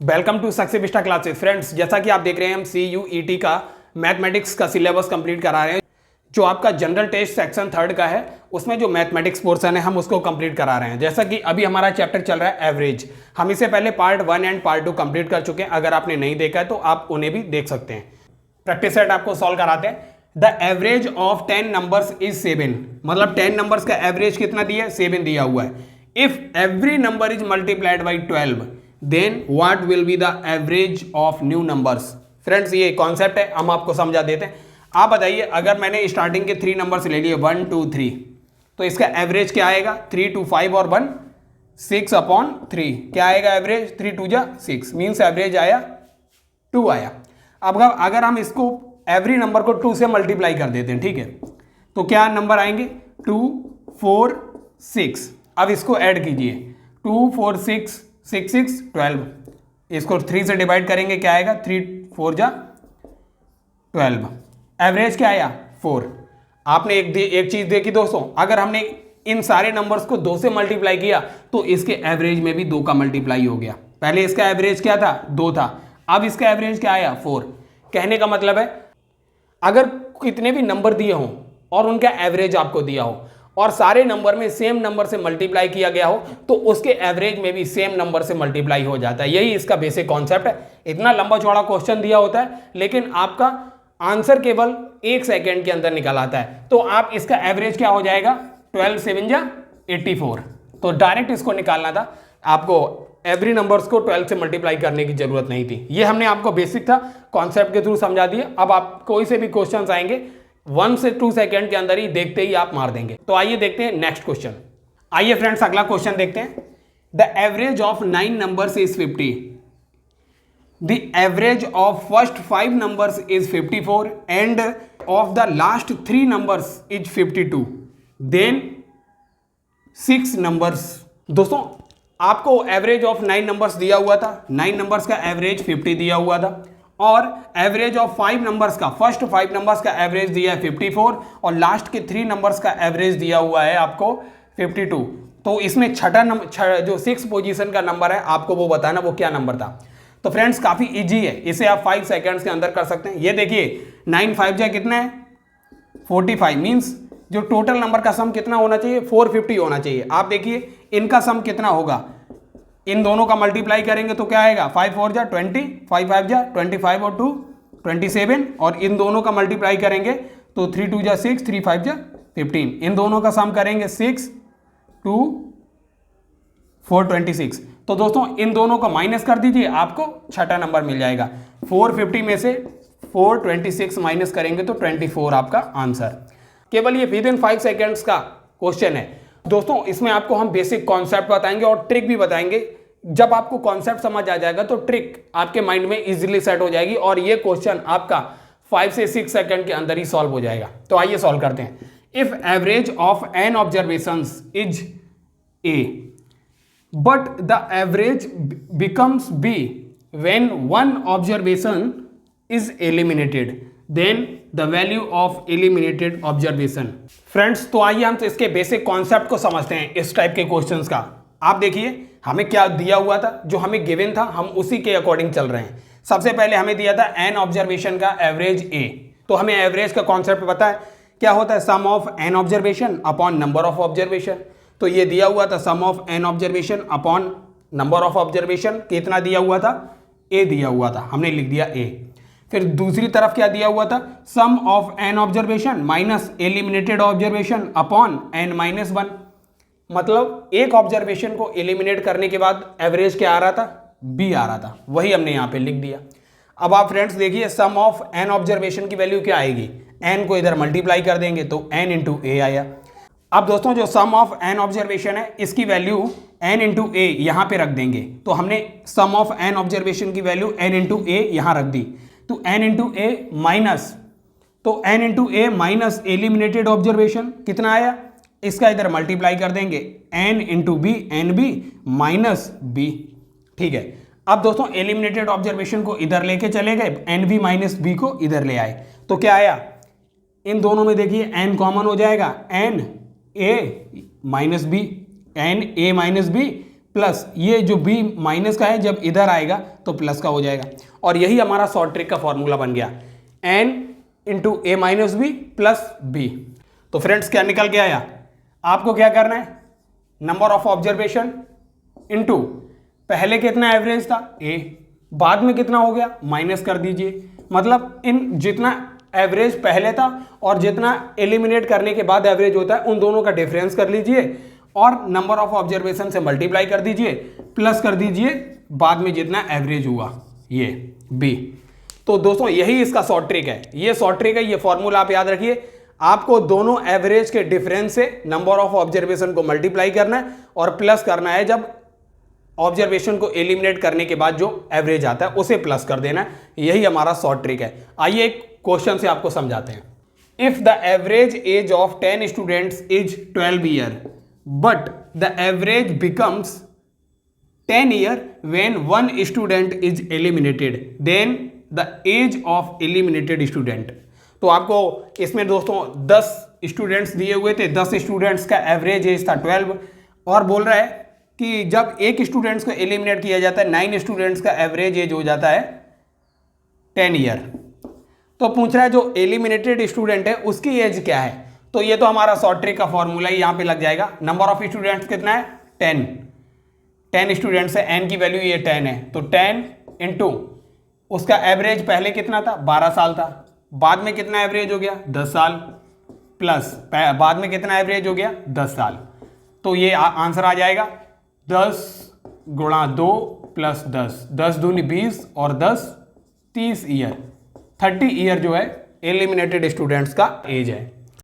Welcome to Success Vista classes. Friends, जैसा कि आप देख रहे हैं हम CUET का मैथमेटिक्स का सिलेबस कंप्लीट करा रहे हैं। जो आपका जनरल टेस्ट सेक्शन 3 का है उसमें जो मैथमेटिक्स पोर्शन है हम उसको कंप्लीट करा रहे हैं। जैसा कि अभी हमारा चैप्टर चल रहा है एवरेज। हम इससे पहले पार्ट 1 एंड पार्ट 2 कंप्लीट कर चुके हैं। अगर आपने नहीं देखा है तो आप उन्हें भी देख सकते हैं। प्रैक्टिस सेट आपको सॉल्व कराते हैं। The average of 10 numbers is 7। मतलब 10 नंबर्स का एवरेज कितना दिया है? 7 दिया हुआ है। If every number is multiplied by 12 then what will be the average of new numbers. Friends, ये कॉन्सेप्ट है, हम आपको समझा देते हैं। आप बताइए, अगर मैंने स्टार्टिंग के 3 नंबर्स ले लिए 1 2 3, तो इसका एवरेज क्या आएगा? 3 2 5 और 1 6/3 क्या आएगा एवरेज? 3 2 6 मीन्स एवरेज आया 2 आया। अब अगर हम इसको एवरी नंबर को 2 से मल्टीप्लाई कर देते हैं, ठीक है, तो क्या नंबर आएंगे? 2 4 6। अब इसको ऐड कीजिए, 2 4 6 6 6 12। इसको 3 से डिवाइड करेंगे, क्या आएगा? 3 4 12। एवरेज क्या आया? 4। आपने एक चीज देखी दोस्तों, अगर हमने इन सारे नंबर्स को 2 से मल्टीप्लाई किया तो इसके एवरेज में भी 2 का मल्टीप्लाई हो गया। पहले इसका एवरेज क्या था? 2 था, अब इसका एवरेज क्या आया? 4। कहने का मतलब है, अगर कितने भी नंबर दिए हों और उनका एवरेज आपको दिया हो और सारे नंबर में सेम नंबर से मल्टीप्लाई किया गया हो तो उसके एवरेज में भी सेम नंबर से मल्टीप्लाई हो जाता है। यही इसका बेसिक कॉन्सेप्ट है। इतना लंबा चौड़ा क्वेश्चन दिया होता है लेकिन आपका आंसर केवल 1 सेकेंड के अंदर निकल आता है। तो आप इसका एवरेज क्या हो जाएगा? 12 7 84। तो डायरेक्ट इसको निकालना था आपको। एवरी नंबर्स को 12 से मल्टीप्लाई करने की जरूरत नहीं थी। ये हमने आपको बेसिक था, कॉन्सेप्ट के थ्रू समझा दिया। अब आप कोई से भी क्वेश्चंस आएंगे 1 से 2 सेकेंड के अंदर ही देखते ही आप मार देंगे। तो आइए देखते हैं नेक्स्ट क्वेश्चन। आइए फ्रेंड्स, अगला क्वेश्चन देखते हैं। The average of 9 numbers is 50। The average of first 5 numbers is 54 and of the last 3 numbers is 52। Then 6 numbers. दोस्तों, आपको एवरेज ऑफ 9 नंबर्स दिया हुआ था। 9 नंबर्स का एवरेज 50 दिया हुआ था और एवरेज ऑफ 5 नंबर्स का, फर्स्ट 5 नंबर्स का एवरेज दिया है 54 और लास्ट के 3 नंबर्स का एवरेज दिया हुआ है आपको 52। तो इसमें छठा नंबर, जो 6 पोजीशन का नंबर है, आपको वो बताना वो क्या नंबर था। तो फ्रेंड्स, काफी इजी है, इसे आप 5 सेकेंड्स के अंदर कर सकते हैं। ये देखिए, 9 5 जा कितना है? 45। मीन्स जो टोटल नंबर का सम कितना होना चाहिए? 450 होना चाहिए। आप देखिए इनका सम कितना होगा, इन दोनों का मल्टीप्लाई करेंगे तो क्या आएगा? 5 4 जा 20, 5 5 जा 25 और 2 27। और इन दोनों का मल्टीप्लाई करेंगे तो 3 2 जा 6, 3 5 जा 15। इन दोनों का सम करेंगे 6 2 4 26। तो दोस्तों, इन दोनों का माइनस कर दीजिए, आपको छठा नंबर मिल जाएगा। 450 में से 426 माइनस करेंगे तो 24 आपका आंसर। केवल ये विद इन 5 सेकेंड्स का क्वेश्चन है दोस्तों। इसमें आपको हम बेसिक कॉन्सेप्ट बताएंगे और ट्रिक भी बताएंगे। जब आपको कॉन्सेप्ट समझ आ जाएगा तो ट्रिक आपके माइंड में इजीली सेट हो जाएगी और ये क्वेश्चन आपका 5 से 6 सेकंड के अंदर ही सॉल्व हो जाएगा। तो आइए सॉल्व करते हैं। If average of n observations is a but the average becomes b when one observation is eliminated then the value of eliminated observation. Friends, तो आइए हम इसके बेसिक कॉन्सेप्ट को समझते हैं इस टाइप के क्वेश्चंस का। आप देखिए, हमें क्या दिया हुआ था, जो हमें गिवन था हम उसी के अकॉर्डिंग चल रहे हैं। सबसे पहले हमें दिया था एन ऑब्जर्वेशन का एवरेज ए। तो हमें एवरेज का कॉन्सेप्ट पता है, क्या होता है? Sum of N observation upon number of observation. तो ये दिया हुआ था sum of N observation upon number of observation. कितना दिया हुआ था? ए दिया हुआ था, हमने लिख दिया ए। फिर दूसरी तरफ क्या दिया हुआ था? Sum of N observation minus eliminated observation upon n minus 1। मतलब एक ऑब्जर्वेशन को एलिमिनेट करने के बाद एवरेज क्या आ रहा था? बी आ रहा था। वही हमने यहां पे लिख दिया। अब आप फ्रेंड्स देखिए, सम ऑफ एन ऑब्जर्वेशन की वैल्यू क्या आएगी? एन को इधर मल्टीप्लाई कर देंगे तो एन इंटू ए आया। अब दोस्तों, जो सम ऑफ एन ऑब्जर्वेशन है इसकी वैल्यू एन इंटू ए यहां पर रख देंगे। तो हमने सम ऑफ एन ऑब्जर्वेशन की वैल्यू एन इंटू ए यहां रख दी। तो n इंटू ए माइनस, तो n into a minus eliminated observation कितना आया? इसका इधर मल्टीप्लाई कर देंगे, n into b, n b minus b. ठीक है। अब दोस्तों, एलिमिनेटेड ऑब्जर्वेशन को इधर लेके चले गए, एन बी माइनस बी को इधर ले आए तो क्या आया? इन दोनों में देखिए n कॉमन हो जाएगा, n a minus b, n a minus b plus ये जो b माइनस का है जब इधर आएगा तो प्लस का हो जाएगा। और यही हमारा शॉर्ट ट्रिक का फॉर्मूला बन गया, n into a minus b plus B. तो फ्रेंड्स क्या निकल के आया, आपको क्या करना है, नंबर ऑफ ऑब्जर्वेशन इंटू पहले कितना एवरेज था a, बाद में कितना हो गया माइनस कर दीजिए। मतलब इन जितना एवरेज पहले था और जितना एलिमिनेट करने के बाद एवरेज होता है उन दोनों का डिफरेंस कर लीजिए और नंबर ऑफ ऑब्जर्वेशन से मल्टीप्लाई कर दीजिए, प्लस कर दीजिए बाद में जितना एवरेज हुआ ये b। तो दोस्तों यही इसका शॉर्ट ट्रिक है, ये शॉर्ट ट्रिक है, ये फॉर्मूला आप याद रखिए। आपको दोनों एवरेज के डिफरेंस से नंबर ऑफ ऑब्जर्वेशन को मल्टीप्लाई करना है और प्लस करना है जब ऑब्जर्वेशन को एलिमिनेट करने के बाद जो एवरेज आता है उसे प्लस कर देना है। यही हमारा शॉर्ट ट्रिक है। आइए एक क्वेश्चन से आपको समझाते हैं। If the average age of 10 students is 12 year but the average becomes 10 year when 1 student is eliminated then the age of eliminated student. तो आपको इसमें दोस्तों 10 स्टूडेंट्स दिए हुए थे, 10 स्टूडेंट्स का एवरेज एज था 12 और बोल रहा है कि जब एक स्टूडेंट्स को एलिमिनेट किया जाता है 9 स्टूडेंट्स का एवरेज एज हो जाता है 10 ईयर। तो पूछ रहा है जो एलिमिनेटेड स्टूडेंट है उसकी एज क्या है। तो ये तो हमारा शॉर्ट ट्रिक का फॉर्मूला ही यहाँ पे लग जाएगा। नंबर ऑफ स्टूडेंट्स कितना है 10 स्टूडेंट्स है, n की वैल्यू ये 10 है, तो 10 इंटू उसका एवरेज पहले कितना था 12 साल था, बाद में कितना एवरेज हो गया 10 साल, प्लस बाद में कितना एवरेज हो गया 10 साल। तो ये आंसर आ जाएगा 10 गुणा 2 प्लस 10, 10 दूनी 20 और 10 30 ईयर, 30 ईयर जो है एलिमिनेटेड स्टूडेंट्स का एज है।